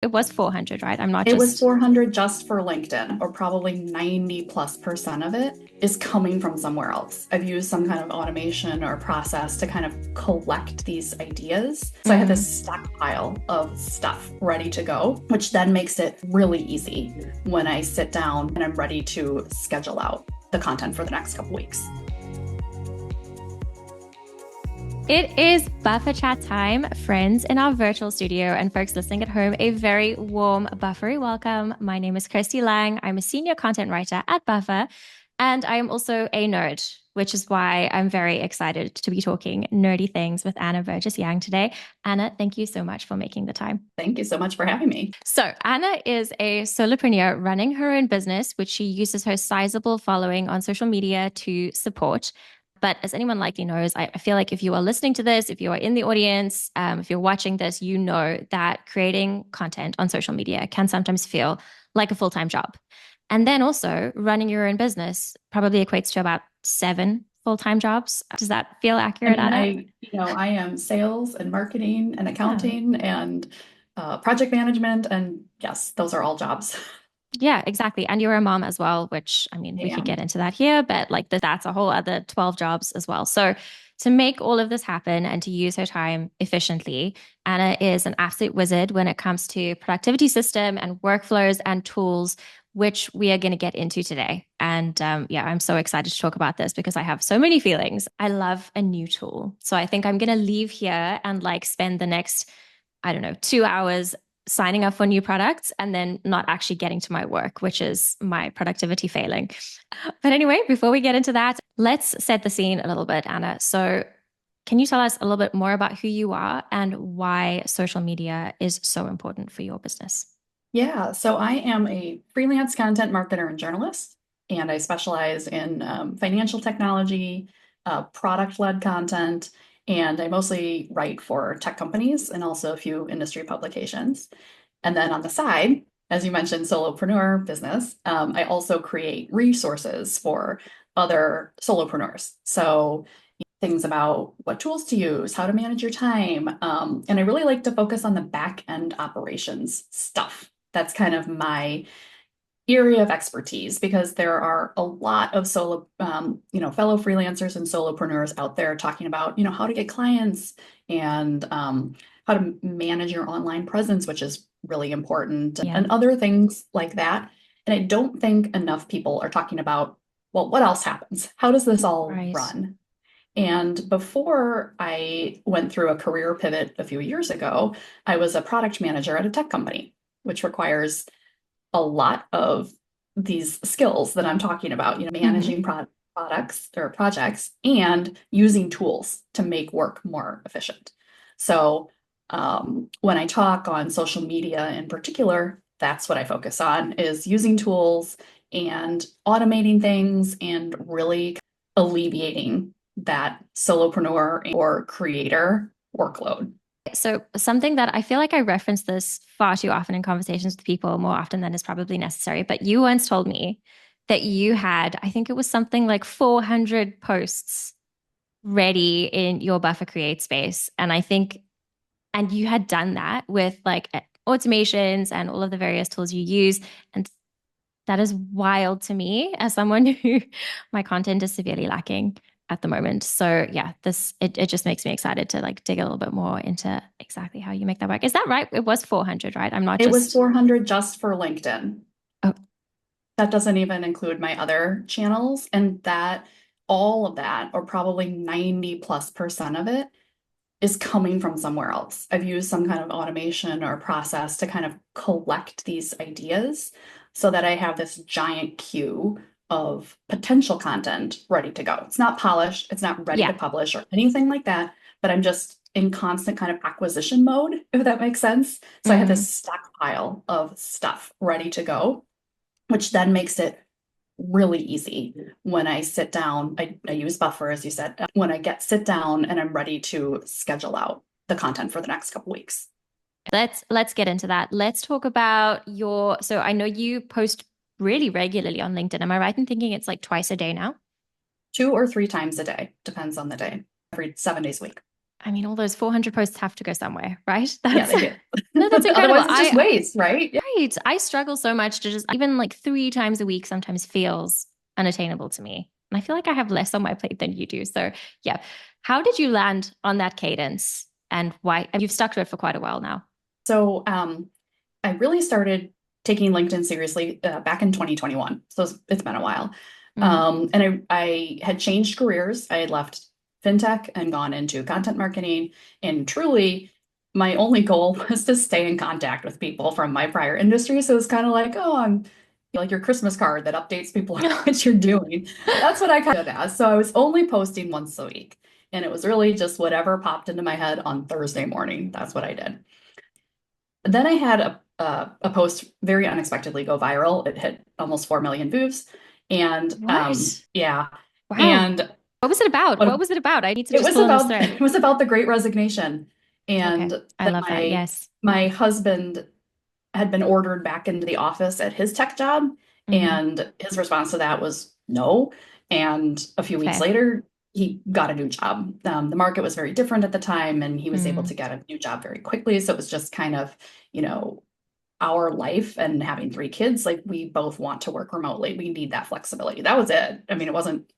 It was 400, right? I'm not It was just, 400 just for LinkedIn, or probably 90+% of it is coming from somewhere else. I've used some kind of automation or process to kind of collect these ideas. So I have mm, this stockpile of stuff ready to go, which then makes it really easy when I sit down and I'm ready to schedule out the content for the next couple weeks. it is buffer chat time, friends in our virtual studio and folks listening at home. A very warm, buffery welcome. My name is Kirsty Lang. I'm a senior content writer at Buffer, and I am also a nerd, which is why I'm very excited to be talking nerdy things with Anna Burgess Yang today. Anna, thank you so much for making the time. Thank you so much for having me. So, Anna is a solopreneur running her own business, which she uses her sizable following on social media to support. But as anyone likely knows, I feel like if you are listening to this, if you are in the audience, if you're watching this, you know that creating content on social media can sometimes feel like a full time job. And then also running your own business probably equates to about 7 full time jobs. Does that feel I accurate, mean, Anna? I am sales and marketing and Yeah. accounting and project management, and yes, those are all jobs. Yeah, exactly. And you're a mom as well, which I mean, I we could get am. into that here, but like that's a whole other 12 jobs as well. So to make all of this happen and to use her time efficiently, Anna is an absolute wizard when it comes to productivity system and workflows and tools, which we are going to get into today. And yeah, I'm so excited to talk about this because I have so many feelings. I love a new tool. So I think I'm going to leave here and like spend the next, I don't know, 2 hours signing up for new products and then not actually getting to my work, which is my productivity failing. But anyway, before we get into that, let's set the scene a little bit, Anna. So, can you tell us a little bit more about who you are and why social media is so important for your business? Yeah, so I am a freelance content marketer and journalist, and I specialize in financial technology, product-led content, and I mostly write for tech companies and also a few industry publications. And then on the side, as you mentioned, solopreneur business, I also create resources for other solopreneurs. So things about what tools to use, how to manage your time. And I really like to focus on the back end operations stuff. That's kind of my area of expertise because there are a lot of fellow freelancers and solopreneurs out there talking about, how to get clients and how to manage your online presence, which is really important, Yeah, and other things like that. And I don't think enough people are talking about, well, what else happens? How does this all right. run? And before I went through a career pivot a few years ago, I was a product manager at a tech company, which requires a lot of these skills that I'm talking about, Mm-hmm. managing products or projects and using tools to make work more efficient. So when I talk on social media in particular, that's what I focus on is using tools and automating things and really alleviating that solopreneur or creator workload. So, something that I feel like I reference this far too often in conversations with people, more often than is probably necessary. But you once told me that you had, I think it was something like 400 posts ready in your Buffer Create space. And I think, and you had done that with like automations and all of the various tools you use. And that is wild to me as someone who my content is severely lacking at the moment. So yeah, it just makes me excited to like dig a little bit more into exactly how you make that work. Is that right? It was 400, right? I'm not It was just 400 just for LinkedIn. oh, That doesn't even include my other channels. And that all of that, or probably 90+% of it, is coming from somewhere else. I've used some kind of automation or process to kind of collect these ideas so that I have this giant queue of potential content ready to go. It's not polished, it's not ready to yeah. publish or anything like that, but I'm just in constant kind of acquisition mode, if that makes sense. So I have Mm. this stockpile of stuff ready to go, which then makes it really easy when I sit down. I use Buffer, as you said, when I sit down and I'm ready to schedule out the content for the next couple weeks. Let's get into that. Let's talk about your so I know you post really regularly on LinkedIn. Am I right in thinking it's like twice a day now? 2 or 3 times a day, depends on the day, every 7 days a week. I mean, all those 400 posts have to go somewhere, right? Yeah, That's they do. no, that's incredible. Otherwise, it's just waste, right? Yeah. Right. I struggle so much to just even like 3 times a week sometimes feels unattainable to me. And I feel like I have less on my plate than you do. So, yeah. How did you land on that cadence and why? And you've stuck to it for quite a while now. So, I really started taking LinkedIn seriously back in 2021. So it's been a while. Mm. And I had changed careers. I had left fintech and gone into content marketing. And truly, my only goal was to stay in contact with people from my prior industry. So it's kind of like, oh, I'm like your Christmas card that updates people on what you're doing. That's what I kind of did as. So I was only posting once a week. And it was really just whatever popped into my head on Thursday morning. That's what I did. Then I had a post very unexpectedly go viral. It hit almost 4 million views. And What? yeah, Wow. and What was it about? What what was it about? I need to it just was pull on this about thread. it was about the Great Resignation. And Okay. I that love that. my Yes. my husband had been ordered back into the office at his tech job, Hmm. and his response to that was no. And a few weeks Fair. later, he got a new job. The market was very different at the time, and he was able to Mm. get a new job very quickly. So it was just kind of, you know, our life and having 3 kids, like we both want to work remotely. We need that flexibility. That was it. I mean, it wasn't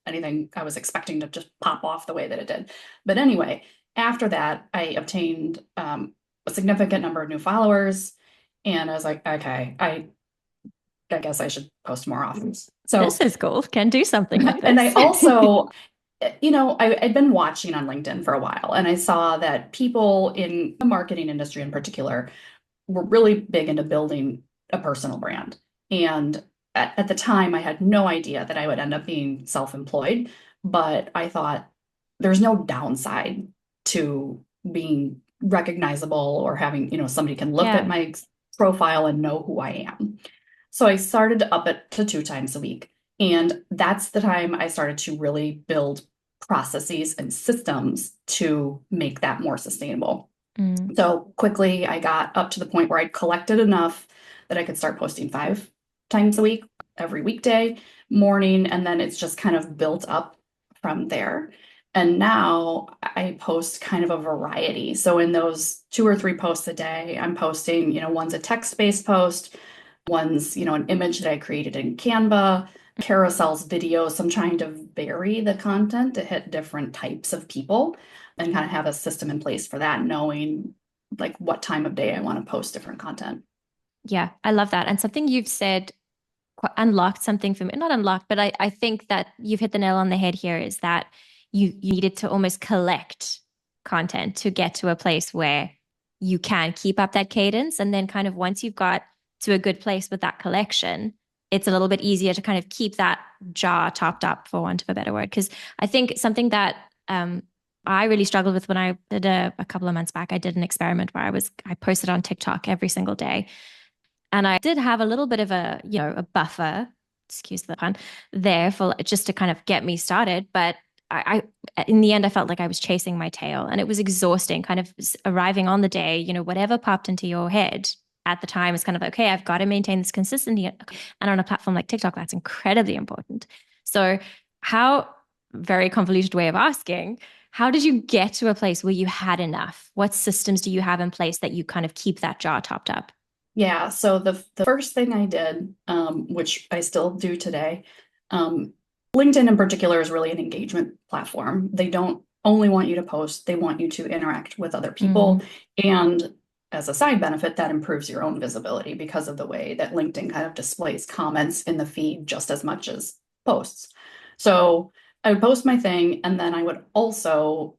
anything I was expecting to just pop off the way that it did. But anyway, after that, I obtained a significant number of new followers. And I was like, okay, I guess I should post more often. So, This is cool. Can do something like and I this. also, I'd been watching on LinkedIn for a while, and I saw that people in the marketing industry in particular were really big into building a personal brand. And at the time, I had no idea that I would end up being self-employed, but I thought there's no downside to being recognizable or having, somebody can look at Yeah. my profile and know who I am. So I started to up it to 2 times a week. And that's the time I started to really build processes and systems to make that more sustainable. Mm. So quickly, I got up to the point where I'd collected enough that I could start posting 5 times a week, every weekday morning, and then it's just kind of built up from there. And now I post kind of a variety. So in those 2 or 3 posts a day, I'm posting, one's a text-based post, one's, an image that I created in Canva, carousels, videos. So I'm trying to vary the content to hit different types of people and kind of have a system in place for that, knowing like what time of day I want to post different content. Yeah, I love that. And something you've said unlocked something for me, not unlocked, but I think that you've hit the nail on the head here is that you needed to almost collect content to get to a place where you can keep up that cadence. And then kind of once you've got to a good place with that collection, it's a little bit easier to kind of keep that jar topped up, for want of a better word. Because I think something that I really struggled with when I did a couple of months back, I did an experiment where I posted on TikTok every single day. And I did have a little bit of a buffer, excuse the pun, there for just to kind of get me started. But in the end, I felt like I was chasing my tail and it was exhausting, kind of arriving on the day, whatever popped into your head at the time is kind of like, okay, I've got to maintain this consistency. And on a platform like TikTok, that's incredibly important. So, how, very convoluted way of asking, how did you get to a place where you had enough? What systems do you have in place that you kind of keep that jar topped up? Yeah, so the first thing I did, which I still do today, um, LinkedIn in particular is really an engagement platform. They don't only want you to post, they want you to interact with other people. Mm. And as a side benefit, that improves your own visibility because of the way that LinkedIn kind of displays comments in the feed just as much as posts. So I would post my thing, and then I would also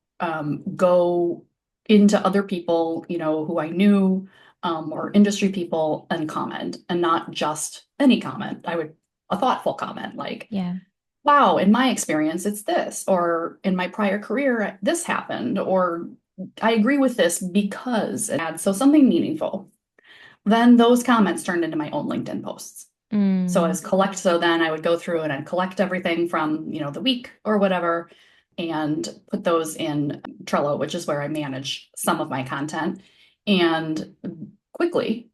go into other people, who I knew or industry people and comment, and not just any comment. A thoughtful comment like, Yeah. wow, in my experience, it's this, or in my prior career, this happened, or I agree with this because it adds so something meaningful. Then those comments turned into my own LinkedIn posts. Mm. So then I would go through and I'd collect everything from, the week or whatever, and put those in Trello, which is where I manage some of my content. And quickly,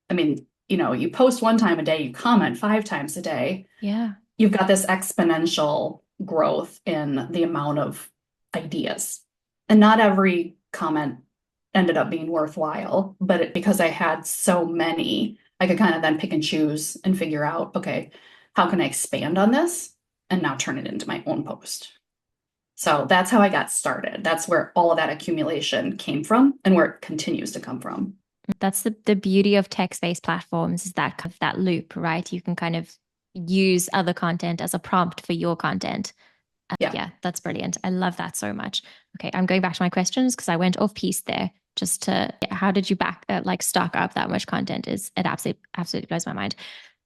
I mean, you post 1 time a day, you comment 5 times a day, Yeah. you've got this exponential growth in the amount of ideas. And not every comment ended up being worthwhile, but because I had so many, I could kind of then pick and choose and figure out, okay, how can I expand on this and now turn it into my own post? So that's how I got started. That's where all of that accumulation came from and where it continues to come from. That's the beauty of text-based platforms is that kind of that loop, right? You can kind of use other content as a prompt for your content. Yeah. Yeah, that's brilliant. I love that so much. Okay, I'm going back to my questions because I went off piece there. Just to, how did you like stock up that much content? Is it absolutely blows my mind.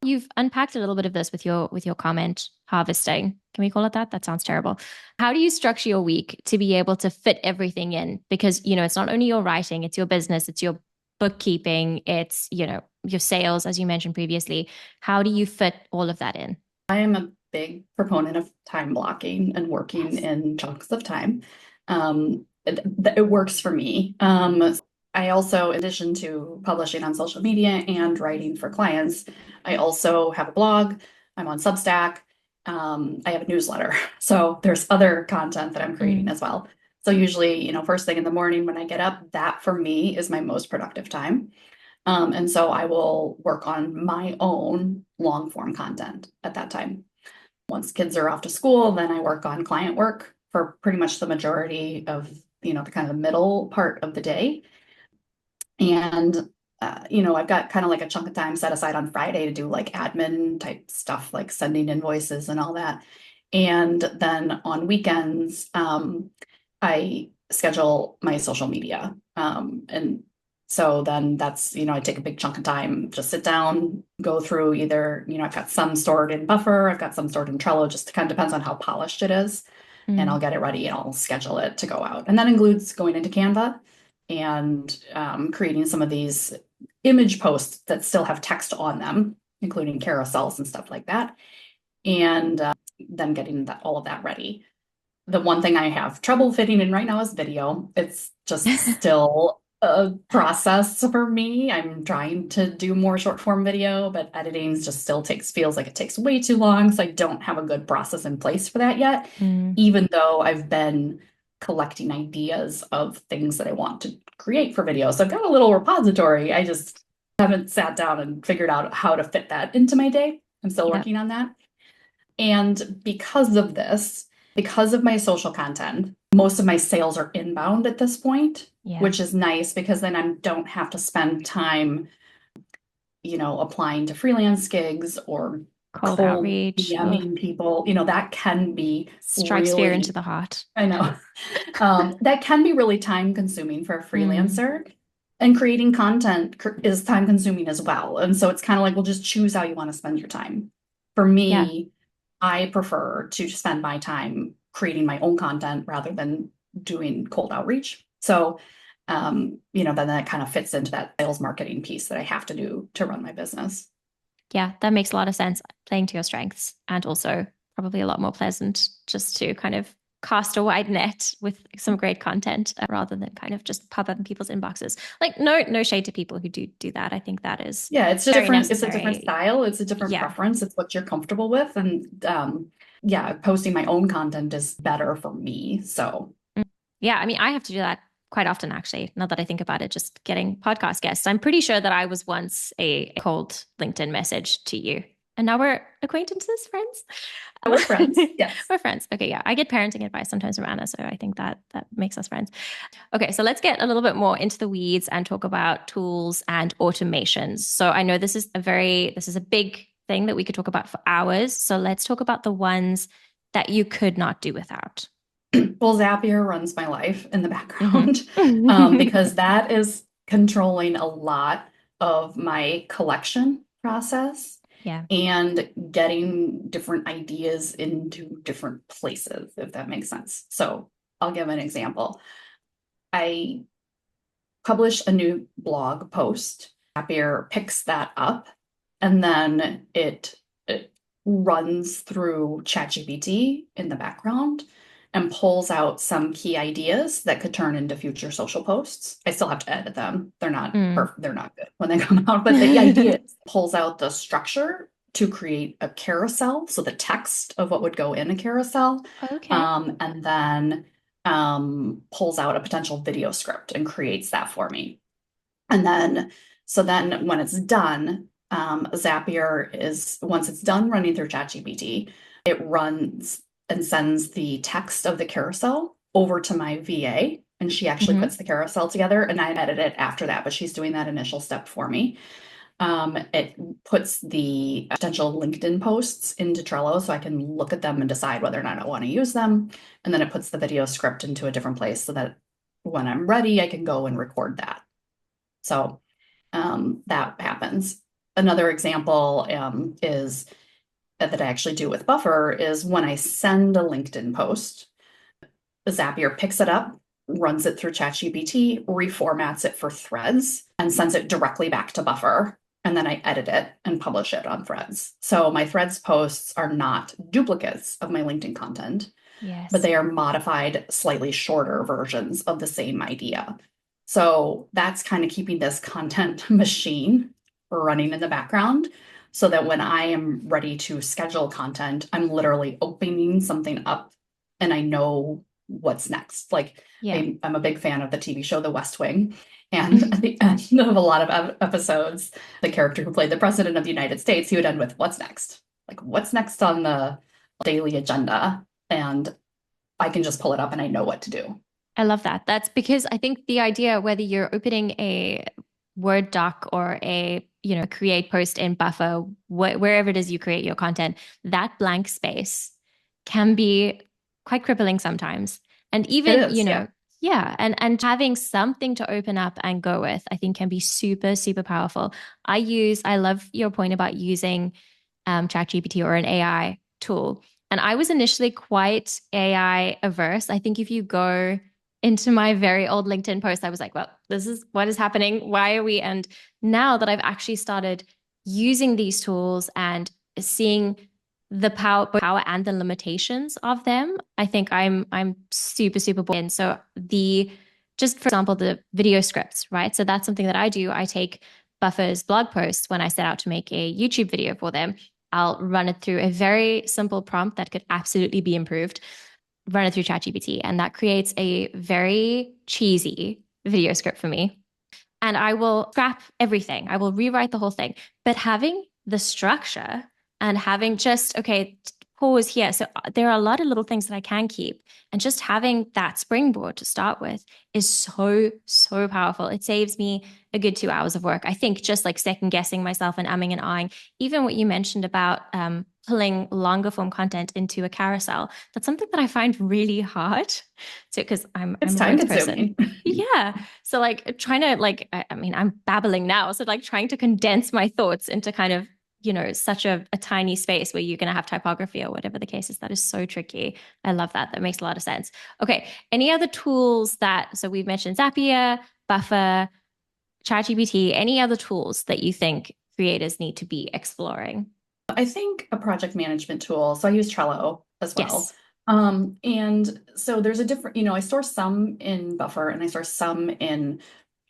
You've unpacked a little bit of this with your comment harvesting. Can we call it that? That sounds terrible. How do you structure your week to be able to fit everything in? Because, it's not only your writing, it's your business, it's your bookkeeping, it's, your sales, as you mentioned previously. How do you fit all of that in? I am a big proponent of time blocking and working Yes. in chunks of time. It works for me. I also, in addition to publishing on social media and writing for clients, I also have a blog. I'm on Substack. I have a newsletter. So there's other content that I'm creating Mm, as well. So usually, first thing in the morning when I get up, that for me is my most productive time. And so I will work on my own long form content at that time. Once kids are off to school, then I work on client work for pretty much the majority of, the kind of the middle part of the day. And, I've got kind of like a chunk of time set aside on Friday to do like admin type stuff, like sending invoices and all that. And then on weekends, I schedule my social media. And so then that's, I take a big chunk of time, just sit down, go through either, I've got some stored in Buffer, I've got some stored in Trello, just kind of depends on how polished it is. And I'll mm. get it ready and I'll schedule it to go out. And that includes going into Canva and creating some of these image posts that still have text on them, including carousels and stuff like that. And then getting all of that ready. The one thing I have trouble fitting in right now is video. It's just still a process for me. I'm trying to do more short form video, but editing just still feels like it takes way too long. So I don't have a good process in place for that yet, Mm. even though I've been collecting ideas of things that I want to create for video. So I've got a little repository. I just haven't sat down and figured out how to fit that into my day. I'm still Yeah. working on that. And because of this, because of my social content, most of my sales are inbound at this point, Yeah. which is nice because then I don't have to spend time, applying to freelance gigs or Cold cold outreach. Ugh. DMing people. That can be Strikes fear into really, the heart. I know, that can be really time consuming for a Mm. freelancer. And creating content is time consuming as well. And so it's kind of like, well, just choose how you want to spend your time. For Yeah. me, I prefer to spend my time creating my own content rather than doing cold outreach. So, then that kind of fits into that sales marketing piece that I have to do to run my business. Yeah, that makes a lot of sense. Playing to your strengths and also probably a lot more pleasant just to kind of cast a wide net with some great content rather than kind of just pop up in people's inboxes. Like no shade to people who do that. I think that is Yeah, very it's a different necessary. style, it's a different Yeah. preference, it's what you're comfortable with. And yeah, posting my own content is better for me. So Yeah, I mean, I have to do that quite often, actually. Now that I think about it, just getting podcast guests. I'm pretty sure that I was once a cold LinkedIn message to you. And now we're acquaintances, friends. we're friends. Yes. We're friends. Okay, yeah. I get parenting advice sometimes from Anna, so I think that makes us friends. Okay, so let's get a little bit more into the weeds and talk about tools and automations. So I know this is a big thing that we could talk about for hours. So let's talk about the ones that you could not do without. Well, Zapier runs my life in the background Mm-hmm. because that is controlling a lot of my collection process Yeah. and getting different ideas into different places, if that makes sense. So I'll give an example. I publish a new blog post. Zapier picks that up and then it runs through ChatGPT in the background and pulls out some key ideas that could turn into future social posts. I still have to edit them. They're not Mm. perfect, they're not good when they come out, but the idea pulls out the structure to create a carousel. So the text of what would go in a carousel. Okay. And then pulls out a potential video script and creates that for me. And then, so then when it's done, Zapier is, once it's done running through ChatGPT, it runs and sends the text of the carousel over to my VA, and she actually Hmm. puts the carousel together, and I edit it after that, but she's doing that initial step for me. It puts the potential LinkedIn posts into Trello so I can look at them and decide whether or not I want to use them. And then it puts the video script into a different place so that when I'm ready, I can go and record that. So that happens. Another example is that I actually do with Buffer is when I send a LinkedIn post, Zapier picks it up, runs it through ChatGPT, reformats it for threads, and sends it directly back to Buffer. And then I edit it and publish it on threads. So my threads posts are not duplicates of my LinkedIn content, but Yes. they are modified, slightly shorter versions of the same idea. So that's kind of keeping this content machine running in the background so that when I am ready to schedule content, I'm literally opening something up and I know what's next. Like Yeah. I'm a big fan of the TV show The West Wing. And at the end of a lot of episodes, the character who played the president of the United States, he would end with, "What's next?" Like, what's next on the daily agenda? And I can just pull it up and I know what to do. I love that. That's because I think the idea, whether you're opening a Word doc or a, create post in Buffer, wherever it is you create your content, that blank space can be quite crippling sometimes. And It even, is, yeah. yeah, and having something to open up and go with, I think can be super, super powerful. I love your point about using ChatGPT or an AI tool. And I was initially quite AI averse. I think if you go into my very old LinkedIn post, I was like, well, this is what is happening. Why are we? And now that I've actually started using these tools and seeing the power and the limitations of them, I think I'm super, super bored in. So the just for example, the video scripts, right? So that's something that I do. I take Buffer's blog posts when I set out to make a YouTube video for them. I'll run it through a very simple prompt that could absolutely be improved, run it through ChatGPT, and that creates a very cheesy video script for me. And I will scrap everything. I will rewrite the whole thing. But having the structure and having just, okay, pause here. So there are a lot of little things that I can keep. And just having that springboard to start with is so, so powerful. It saves me a good 2 hours of work. I think just like second guessing myself and umming and ahhing, even what you mentioned about pulling longer form content into a carousel, that's something that I find really hard. So, because I'm It's a time words person. consuming. Yeah. So like trying to I mean, I'm babbling now. So like trying to condense my thoughts into kind of, such a tiny space where you're going to have typography or whatever the case is. That is so tricky. I love that. That makes a lot of sense. Okay. Any other tools so we've mentioned Zapier, Buffer, ChatGPT, any other tools that you think creators need to be exploring? I think a project management tool. So I use Trello as well. Yes. And so there's a different, I store some in Buffer and I store some in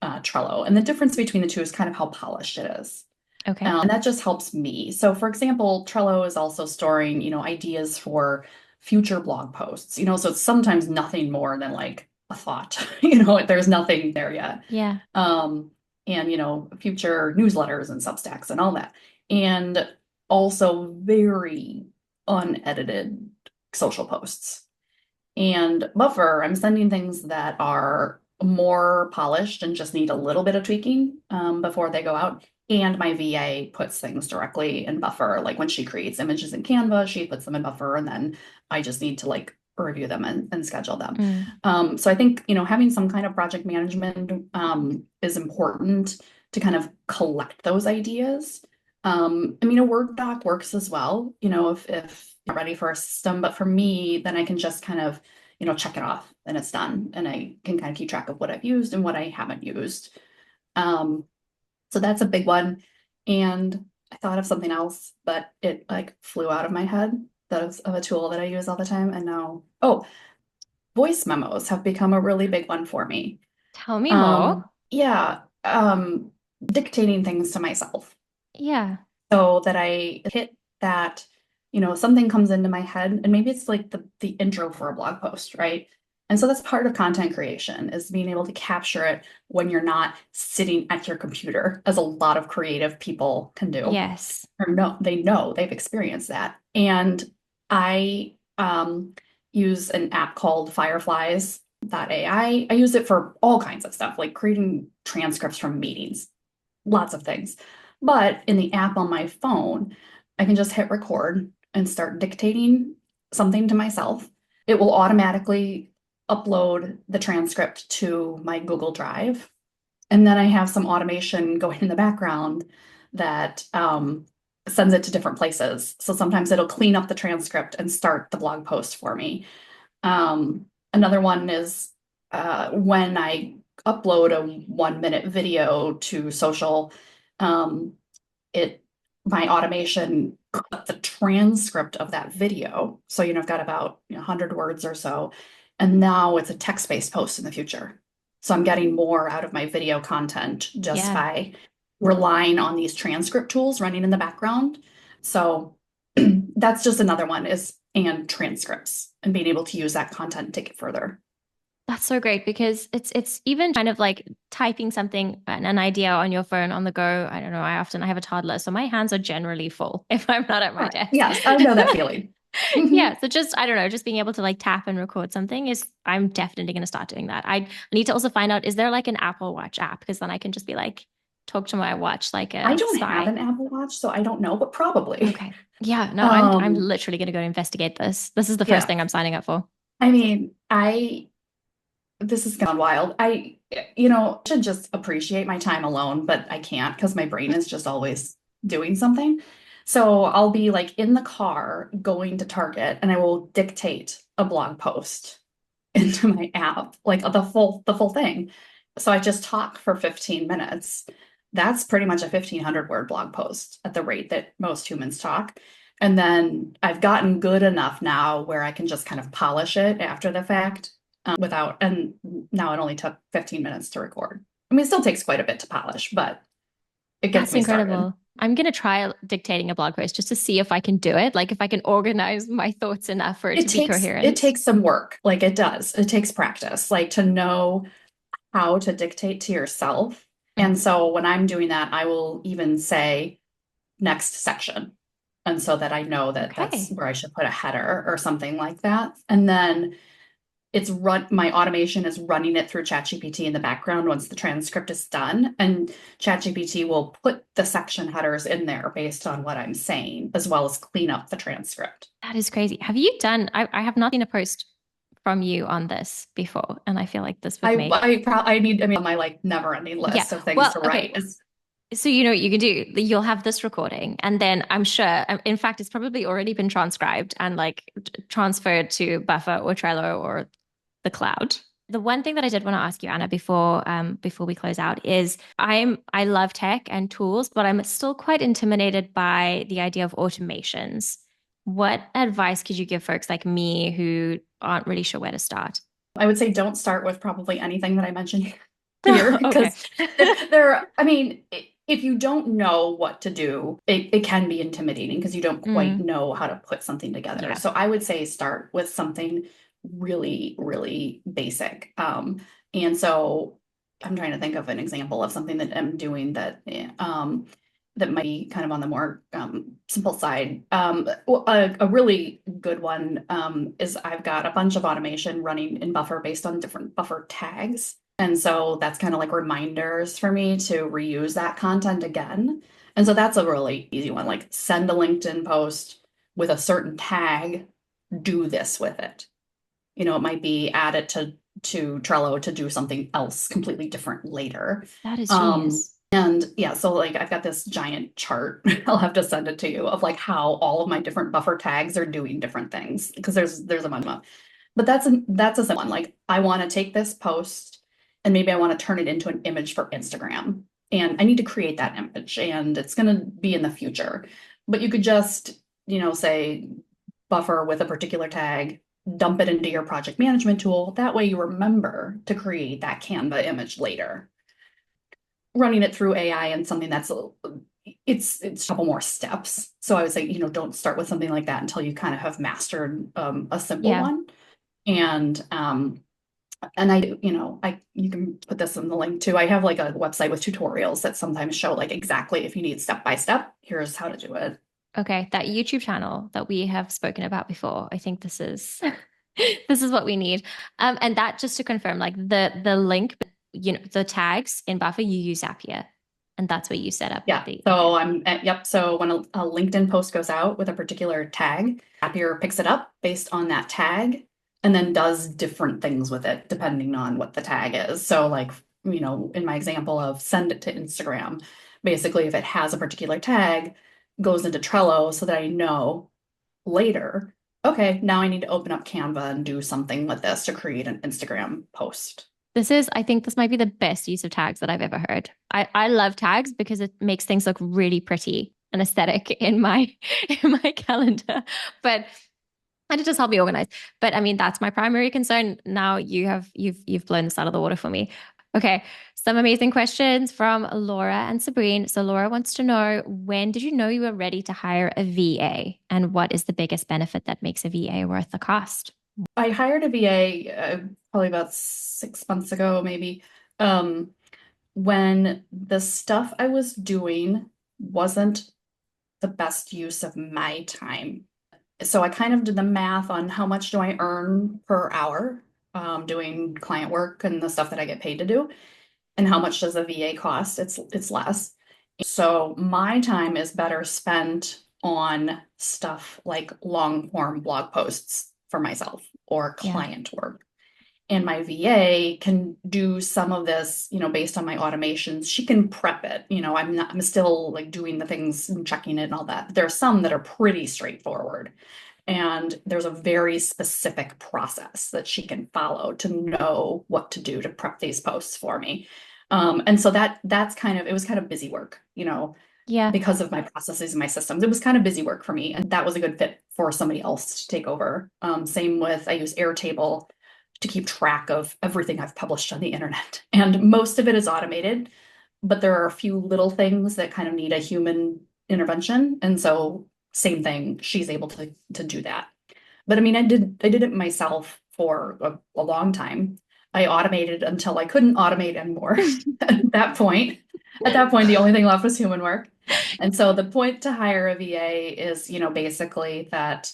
Trello. And the difference between the two is kind of how polished it is. Okay. And that just helps me. So for example, Trello is also storing, ideas for future blog posts, so it's sometimes nothing more than like a thought, there's nothing there yet. Yeah. Um, and, future newsletters and Substacks and all that. And also very unedited social posts. And Buffer, I'm sending things that are more polished and just need a little bit of tweaking before they go out. And my VA puts things directly in Buffer. Like when she creates images in Canva, she puts them in Buffer, and then I just need to like review them and schedule them. Mm. So I think, having some kind of project management is important to kind of collect those ideas. I mean, a Word doc works as well, if you're ready for a system, but for me, then I can just kind of, check it off and it's done. And I can kind of keep track of what I've used and what I haven't used. Um, so that's a big one. And I thought of something else, but it like flew out of my head. That is of a tool that I use all the time. And now, oh, voice memos have become a really big one for me. Tell me more. Yeah, dictating things to myself Yeah. so that I hit that, something comes into my head and maybe it's like the intro for a blog post, right? And so that's part of content creation is being able to capture it when you're not sitting at your computer, as a lot of creative people can do. Yes. Or no, they know they've experienced that. And I use an app called Fireflies.ai. I use it for all kinds of stuff, like creating transcripts from meetings, lots of things. But in the app on my phone, I can just hit record and start dictating something to myself. It will automatically upload the transcript to my Google Drive. And then I have some automation going in the background that sends it to different places. So sometimes it'll clean up the transcript and start the blog post for me. Another one is when I upload a 1 minute video to social, um, it my automation cut the transcript of that video. So, I've got about 100 words or so, and now it's a text-based post in the future. So I'm getting more out of my video content just Yeah. by relying on these transcript tools running in the background. So that's just another one and transcripts and being able to use that content and take it further. That's so great because it's even kind of like typing something, an idea on your phone on the go. I don't know. I have a toddler, so my hands are generally full if I'm not at my Right. desk. Yes, I know that feeling. Yeah, Mhm. so just I don't know, just being able to like tap and record something is I'm definitely going to start doing that. I need to also find out, is there like an Apple Watch app? Because then I can just be like talk to my watch like I a don't have spy. an Apple Watch, so I don't know, but probably. Okay. Yeah, no, I'm Um, literally going to go investigate this. This is the first yeah. thing I'm signing up for. I mean, this has gone wild. Should just appreciate my time alone, but I can't because my brain is just always doing something. So I'll be like in the car going to Target and I will dictate a blog post into my app, like the full thing. So I just talk for 15 minutes. That's pretty much a 1,500 word blog post at the rate that most humans talk. And then I've gotten good enough now where I can just kind of polish it after the fact and now it only took 15 minutes to record. I mean, it still takes quite a bit to polish, but it gets That's me started. incredible. I'm going to try dictating a blog post just to see if I can do it. Like if I can organize my thoughts enough for it It to be takes it coherent. takes some work, like it does. It takes practice, like to know how to dictate to yourself. And Mhm. so when I'm doing that, I will even say next section. And so that I know that that's Okay. where I should put a header or something like that. And then my automation is running it through ChatGPT in the background once the transcript is done. And ChatGPT will put the section headers in there based on what I'm saying, as well as clean up the transcript. That is crazy. Have you done, I have not seen a post from you on this before, and I feel like this would make, I mean, on my like never ending yeah. list of things Well, to write okay. is So you know what you can do? You'll have this recording, and then I'm sure, in fact, it's probably already been transcribed and like transferred to Buffer or Trello or the cloud. The one thing that I did want to ask you, Anna, before we close out is I love tech and tools, but I'm still quite intimidated by the idea of automations. What advice could you give folks like me who aren't really sure where to start? I would say don't start with probably anything that I mentioned here Okay. because I mean, if you don't know what to do, it can be intimidating because you don't quite Mm, know how to put something together. yeah. So I would say start with something really, really basic. And so I'm trying to think of an example of something that I'm doing that might be kind of on the more simple side. A really good one is I've got a bunch of automation running in Buffer based on different Buffer tags. And so that's kind of like reminders for me to reuse that content again. And so that's a really easy one, like send a LinkedIn post with a certain tag, do this with it. It might be add it to Trello to do something else completely different later. That is Um, genius. and yeah, so like I've got this giant chart, I'll have to send it to you of like how all of my different buffer tags are doing different things because there's a bunch of them. But that's a simple one. Like I want to take this post and maybe I want to turn it into an image for Instagram. And I need to create that image and it's going to be in the future. But you could just, say buffer with a particular tag, dump it into your project management tool. That way you remember to create that Canva image later. Running it through AI and something it's a couple more steps. So I would say, don't start with something like that until you kind of have mastered a simple Yeah. one. And And you can put this in the link too. I have like a website with tutorials that sometimes show like exactly if you need step by step, here's how to do it. Okay, that YouTube channel that we have spoken about before. I think this is this is what we need. And that just to confirm, like the link, the tags in Buffer, you use Zapier, and that's what you set up with Yeah. the. Okay. So yep. So when a LinkedIn post goes out with a particular tag, Zapier picks it up based on that tag and then does different things with it depending on what the tag is. So like, in my example of send it to Instagram, basically if it has a particular tag, goes into Trello so that I know later, okay, now I need to open up Canva and do something with this to create an Instagram post. I think this might be the best use of tags that I've ever heard. I love tags because it makes things look really pretty and aesthetic in my in my calendar. But and it just helped me organize. But I mean, that's my primary concern. Now you've blown this out of the water for me. Okay, some amazing questions from Laura and Sabrine. So Laura wants to know, when did you know you were ready to hire a VA, and what is the biggest benefit that makes a VA worth the cost? I hired a VA probably about 6 months ago, maybe, um, when the stuff I was doing wasn't the best use of my time. So I kind of did the math on how much do I earn per hour doing client work and the stuff that I get paid to do, and how much does a VA cost? It's less. So my time is better spent on stuff like long form blog posts for myself or Yeah. client work. And my VA can do some of this, based on my automations. She can prep it. I'm still like doing the things and checking it and all that. But there are some that are pretty straightforward. And there's a very specific process that she can follow to know what to do to prep these posts for me. And so it was kind of busy work, Yeah. because of my processes and my systems. It was kind of busy work for me, and that was a good fit for somebody else to take over. Same with, I use Airtable to keep track of everything I've published on the internet. And most of it is automated, but there are a few little things that kind of need a human intervention. And so same thing, she's able to do that. But I mean, I did it myself for a long time. I automated until I couldn't automate anymore. At that point, the only thing left was human work. And so the point to hire a VA is, basically that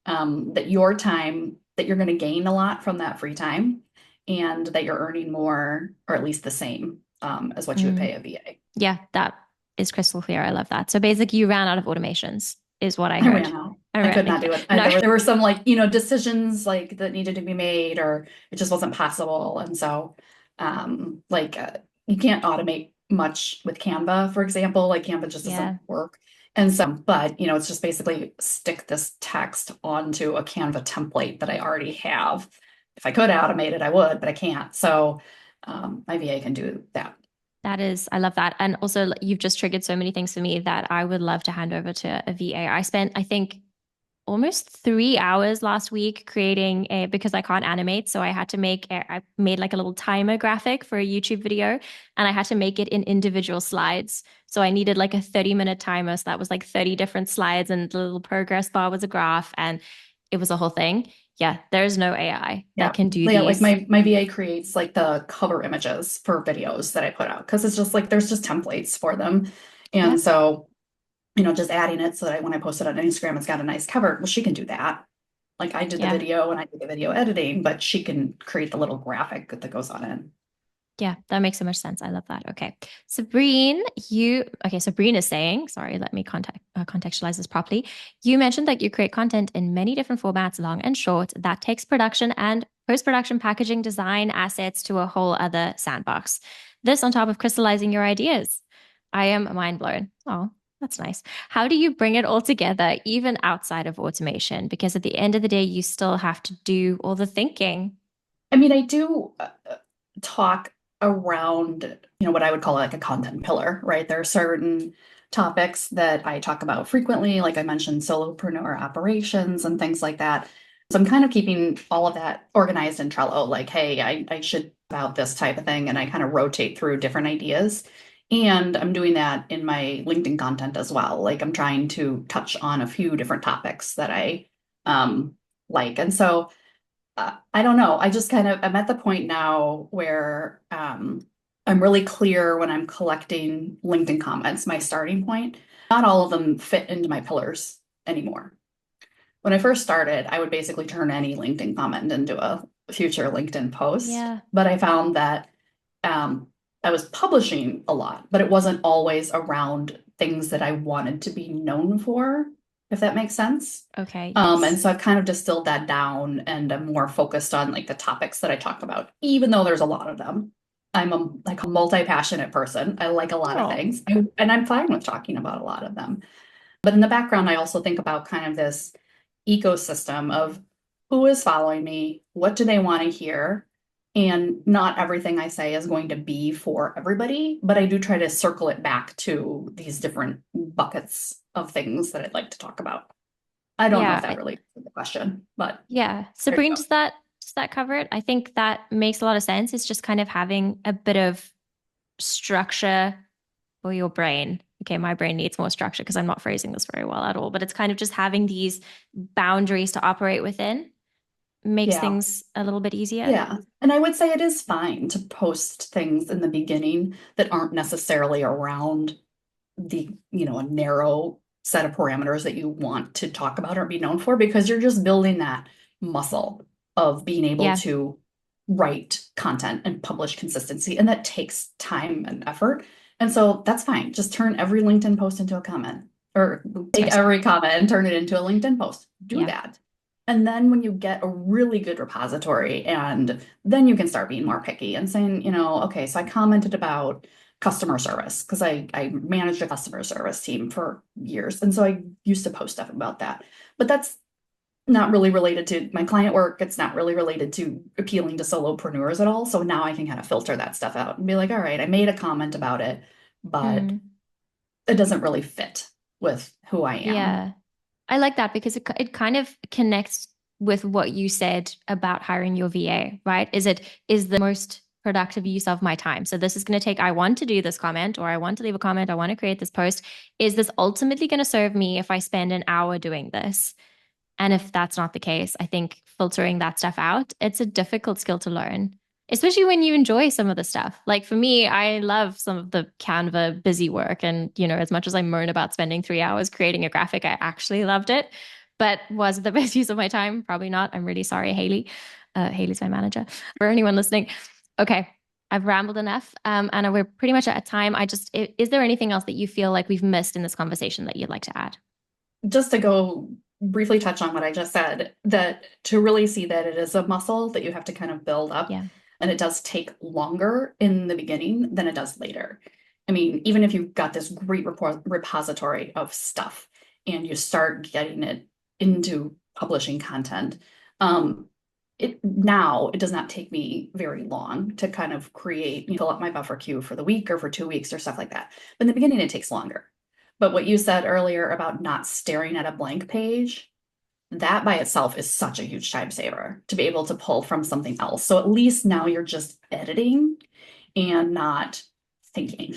your time, that you're going to gain a lot from that free time, and that you're earning more, or at least the same, as what you would Mm. pay a VA. Yeah, that is crystal clear. I love that. So basically, you ran out of automations, is what I I heard. ran out. All I right. could not do it. No. There were some like, decisions like that needed to be made, or it just wasn't possible. And so, you can't automate much with Canva, for example. Like Canva just doesn't Yeah. work. And so, but it's just basically stick this text onto a Canva template that I already have. If I could automate it, I would, but I can't. So, my VA can do that. I love that. And also, you've just triggered so many things for me that I would love to hand over to a VA. I spent, I think, almost 3 hours last week creating because I can't animate. So I made like a little timer graphic for a YouTube video, and I had to make it in individual slides. So I needed like a 30-minute timer. So that was like 30 different slides, and the little progress bar was a graph, and it was a whole thing. Yeah, there's no AI that Yeah. can do Yeah, like these. my VA creates like the cover images for videos that I put out, because it's just like there's just templates for them. Yeah, And so, just adding it so that when I post it on Instagram, it's got a nice cover. Well, she can do that. Like I did the yeah. video and I did the video editing, but she can create the little graphic that goes on it. Yeah, that makes so much sense. I love that. Okay. Sabrine is saying, sorry, let me contextualize this properly. You mentioned that you create content in many different formats, long and short, that takes production and post-production packaging, design, assets to a whole other sandbox. This on top of crystallizing your ideas. I am mind blown. Oh, that's nice. How do you bring it all together, even outside of automation? Because at the end of the day, you still have to do all the thinking. I mean, I do talk around, what I would call like a content pillar, right? There are certain topics that I talk about frequently, like I mentioned, solopreneur operations and things like that. So I'm kind of keeping all of that organized in Trello, like, hey, I should about this type of thing, and I kind of rotate through different ideas. And I'm doing that in my LinkedIn content as well. Like I'm trying to touch on a few different topics that I like. And so I don't know. I'm at the point now where I'm really clear when I'm collecting LinkedIn comments, my starting point. Not all of them fit into my pillars anymore. When I first started, I would basically turn any LinkedIn comment into a future LinkedIn post. Yeah. But I found that um, I was publishing a lot, but it wasn't always around things that I wanted to be known for, if that makes sense. Okay. And Yes. so I've kind of distilled that down and I'm more focused on like the topics that I talk about, even though there's a lot of them. I'm a multi-passionate person. I like a lot of Oh, things, and I'm fine with talking about a lot of them. But in the background, I also think about kind of this ecosystem of who is following me, what do they want to hear, and not everything I say is going to be for everybody, but I do try to circle it back to these different buckets of things that I'd like to talk about. I don't know if yeah. that really answered the question, but Yeah. there you Sabrine, go. does that cover it? I think that makes a lot of sense. It's just kind of having a bit of structure for your brain. Okay, my brain needs more structure because I'm not phrasing this very well at all, but it's kind of just having these boundaries to operate within makes Yeah. things a little bit easier. Yeah. And I would say it is fine to post things in the beginning that aren't necessarily around a narrow set of parameters that you want to talk about or be known for because you're just building that muscle of being able Yeah, to write content and publish consistency. And that takes time and effort. And so that's fine. Just turn every LinkedIn post into a comment or take nice. every comment and turn it into a LinkedIn post. Do Yeah, that. And then when you get a really good repository, and then you can start being more picky and saying, okay, so I commented about customer service because I managed a customer service team for years. And so I used to post stuff about that. But that's not really related to my client work. It's not really related to appealing to solopreneurs at all. So now I can kind of filter that stuff out and be like, all right, I made a comment about it, but mm, it doesn't really fit with who I am. yeah. I like that because it kind of connects with what you said about hiring your VA, right? Is the most productive use of my time. So this is going to take, I want to do this comment or I want to leave a comment, I want to create this post. Is this ultimately going to serve me if I spend an hour doing this? And if that's not the case, I think filtering that stuff out, it's a difficult skill to learn, especially when you enjoy some of the stuff. Like for me, I love some of the Canva busy work. And, as much as I moan about spending 3 hours creating a graphic, I actually loved it. But was it the best use of my time? Probably not. I'm really sorry, Haley. Haley's my manager. For anyone listening. Okay. I've rambled enough. And we're pretty much at time. Is there anything else that you feel like we've missed in this conversation that you'd like to add? Just to go briefly touch on what I just said, that to really see that it is a muscle that you have to kind of build up, Yeah. and it does take longer in the beginning than it does later. I mean, even if you've got this great repository of stuff and you start getting it into publishing content, it does not take me very long to kind of create, fill up my buffer queue for the week or for 2 weeks or stuff like that. But in the beginning, it takes longer. But what you said earlier about not staring at a blank page, that by itself is such a huge time saver to be able to pull from something else. So at least now you're just editing and not thinking,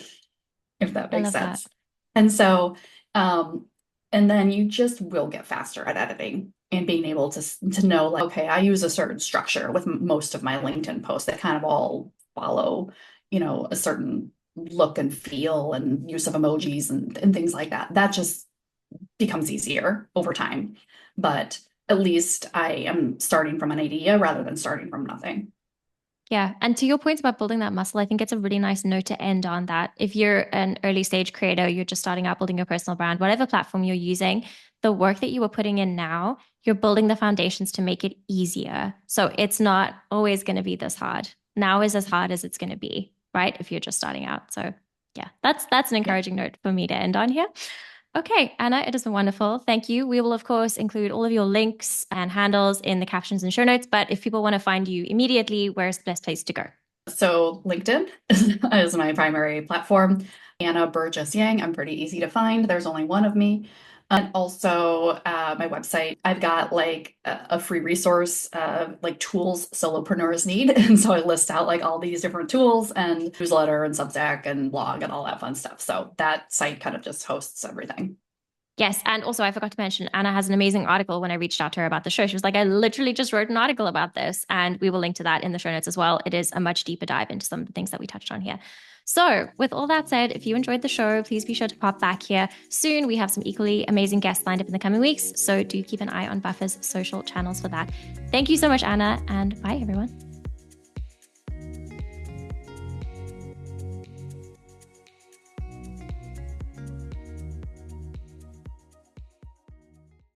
if that I makes love that. sense. And so, um, and then you just will get faster at editing and being able to know like, okay, I use a certain structure with most of my LinkedIn posts that kind of all follow, a certain look and feel and use of emojis and things like that. That just becomes easier over time. But at least I am starting from an idea rather than starting from nothing. Yeah. And to your points about building that muscle, I think it's a really nice note to end on that. If you're an early stage creator, you're just starting out building your personal brand, whatever platform you're using, the work that you are putting in now, you're building the foundations to make it easier. So it's not always going to be this hard. Now is as hard as it's going to be, right? If you're just starting out. So yeah, that's an Yeah. encouraging note for me to end on here. Okay, Anna, it has been wonderful. Thank you. We will, of course, include all of your links and handles in the captions and show notes. But if people want to find you immediately, where's the best place to go? So LinkedIn is my primary platform. Anna Burgess Yang. I'm pretty easy to find. There's only one of me. And also my website. I've got like a free resource, like tools solopreneurs need. And so I list out like all these different tools and newsletter and Substack and blog and all that fun stuff. So that site kind of just hosts everything. Yes. And also, I forgot to mention, Anna has an amazing article when I reached out to her about the show. She was like, I literally just wrote an article about this. And we will link to that in the show notes as well. It is a much deeper dive into some of the things that we touched on here. So, with all that said, if you enjoyed the show, please be sure to pop back here soon. We have some equally amazing guests lined up in the coming weeks. So, do keep an eye on Buffer's social channels for that. Thank you so much, Anna, and bye, everyone.